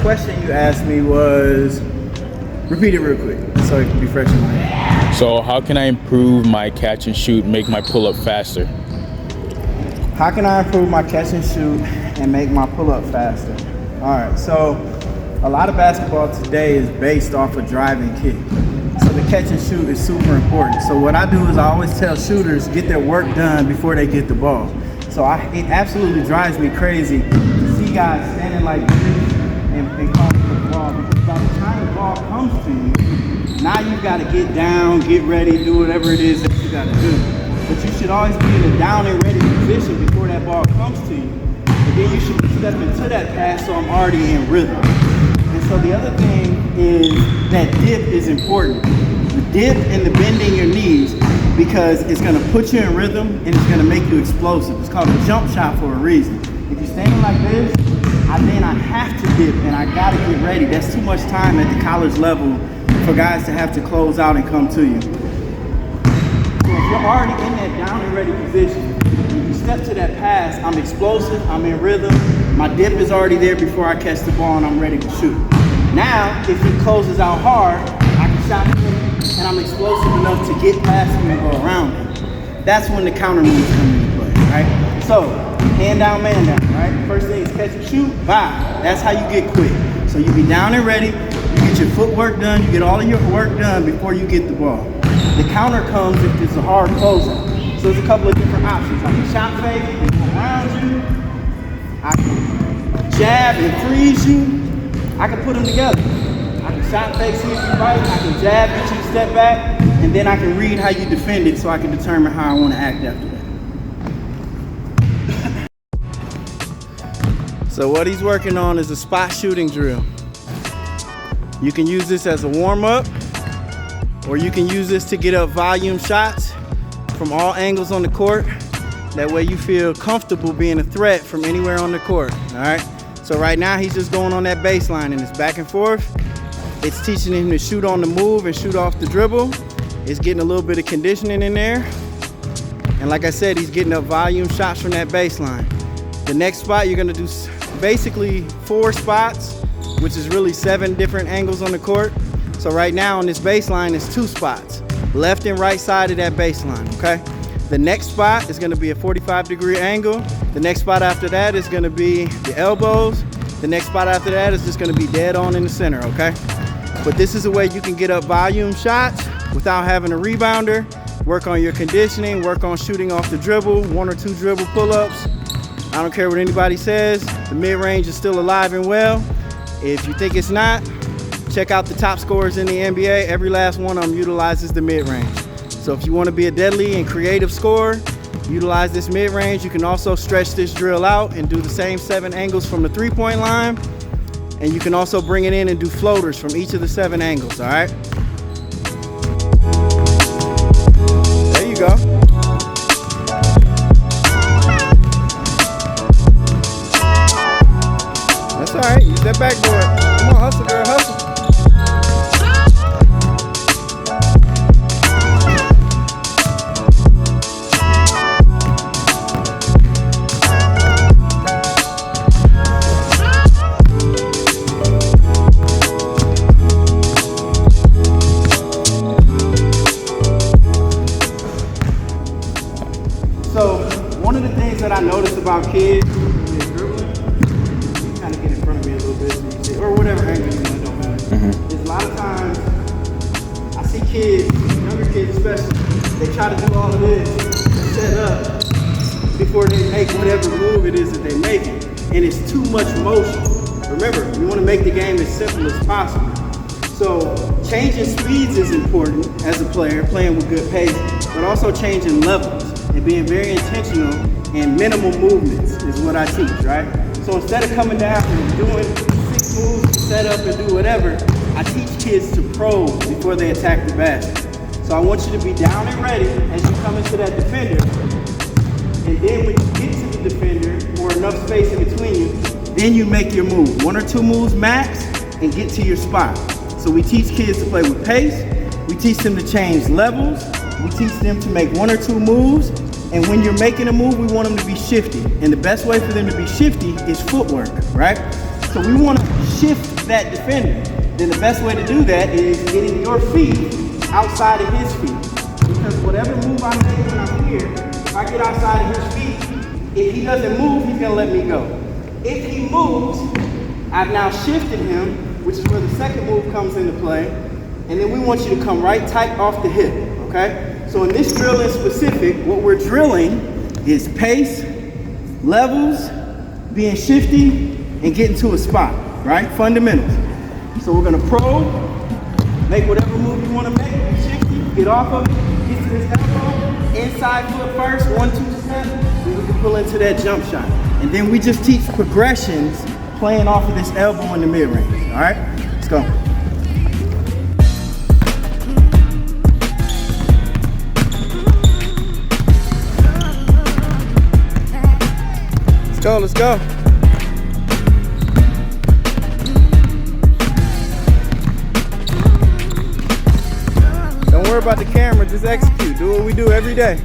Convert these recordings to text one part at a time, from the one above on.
question you asked me was, repeat it real quick so it can be fresh in my head. So how can I improve my catch and shoot, make my pull-up faster? How can I improve my catch and shoot and make my pull-up faster? All right, so a lot of basketball today is based off of drive and kick. So the catch and shoot is super important. So what I do is I always tell shooters, get their work done before they get the ball. So it absolutely drives me crazy to see guys standing like this and calling for the ball, because by the time the ball comes to you, now you've got to get down, get ready, do whatever it is that you got to do. But you should always be in a down and ready position before that ball comes to you. And then you should step into that pass so I'm already in rhythm. And so the other thing is that dip is important. The dip and the bending your knees, because it's going to put you in rhythm and it's going to make you explosive. It's called a jump shot for a reason. If you're standing like this, then I have to dip and I got to get ready. That's too much time at the college level for guys to have to close out and come to you. So if you're already in that down and ready position, when you step to that pass, I'm explosive, I'm in rhythm, my dip is already there before I catch the ball and I'm ready to shoot. Now, if he closes out hard, I can shot him and I'm explosive enough to get past him and go around him. That's when the counter moves come into play, right? So, hand down, man down, right? First thing is catch and shoot, bye. That's how you get quick. So you be down and ready, you get your footwork done, you get all of your work done before you get the ball. The counter comes if it's a hard closeout. So there's a couple of different options. I can shot fake and go around you. I can jab and freeze you. I can put them together. I can shot fake, see if you right. I can jab, get you to step back, and then I can read how you defend it so I can determine how I want to act after that. So what he's working on is a spot shooting drill. You can use this as a warm-up, or you can use this to get up volume shots from all angles on the court. That way you feel comfortable being a threat from anywhere on the court, all right? So right now he's just going on that baseline and it's back and forth. It's teaching him to shoot on the move and shoot off the dribble. It's getting a little bit of conditioning in there. And like I said, he's getting up volume shots from that baseline. The next spot, you're gonna do basically 4 spots, which is really 7 different angles on the court. So right now on this baseline, it's 2 spots, left and right side of that baseline, okay? The next spot is gonna be a 45-degree angle. The next spot after that is gonna be the elbows. The next spot after that is just gonna be dead on in the center, okay? But this is a way you can get up volume shots without having a rebounder, work on your conditioning, work on shooting off the dribble, 1 or 2 dribble pull-ups. I don't care what anybody says, the mid-range is still alive and well. If you think it's not, check out the top scorers in the NBA. Every last one of them utilizes the mid-range. So if you want to be a deadly and creative scorer, utilize this mid-range. You can also stretch this drill out and do the same 7 angles from the 3-point line. And you can also bring it in and do floaters from each of the 7 angles, all right? There you go. That's all right, use that backboard. Come on, hustle, girl, hustle. So, one of the things that I noticed about kids is dribbling, you kind of get in front of me a little bit so you see, or whatever angle you want, it don't matter. Is a lot of times, I see kids, younger kids especially, they try to do all of this and set up before they make whatever move it is that they're making. And it's too much motion. Remember, you want to make the game as simple as possible. So changing speeds is important as a player, playing with good pace, but also changing levels and being very intentional and minimal movements is what I teach, right? So instead of coming down and doing 6 moves, set up and do whatever, I teach kids to probe before they attack the basket. So I want you to be down and ready as you come into that defender. And then when you get to the defender or enough space in between you, then you make your move. 1 or 2 moves max and get to your spot. So we teach kids to play with pace. We teach them to change levels. We teach them to make 1 or 2 moves. And when you're making a move, we want them to be shifty. And the best way for them to be shifty is footwork, right? So we want to shift that defender. Then the best way to do that is getting your feet outside of his feet. Because whatever move I make when I'm here, if I get outside of his feet, if he doesn't move, he's gonna let me go. If he moves, I've now shifted him, which is where the second move comes into play. And then we want you to come right tight off the hip, okay? So in this drill in specific, what we're drilling is pace, levels, being shifty, and getting to a spot, right? Fundamentals. So we're gonna probe, make whatever move you wanna make, be shifty, get off of it, get to this elbow, inside foot first, 1-2 step, then we can pull into that jump shot. And then we just teach progressions playing off of this elbow in the mid-range, all right? Let's go. Let's go. Don't worry about the camera, just execute. Do what we do every day.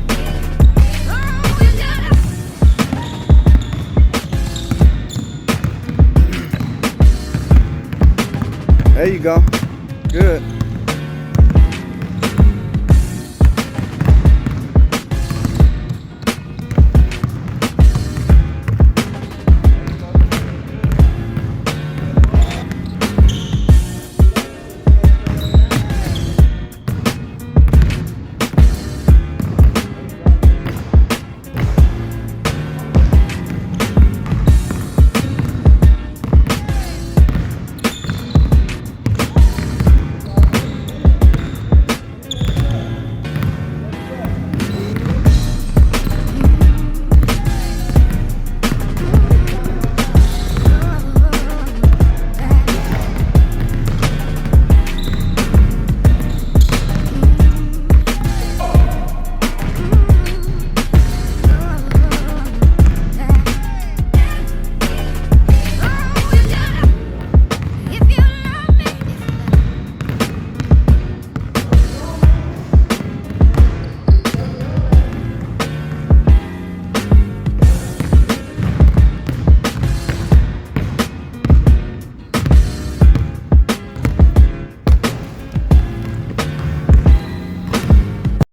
There you go. Good.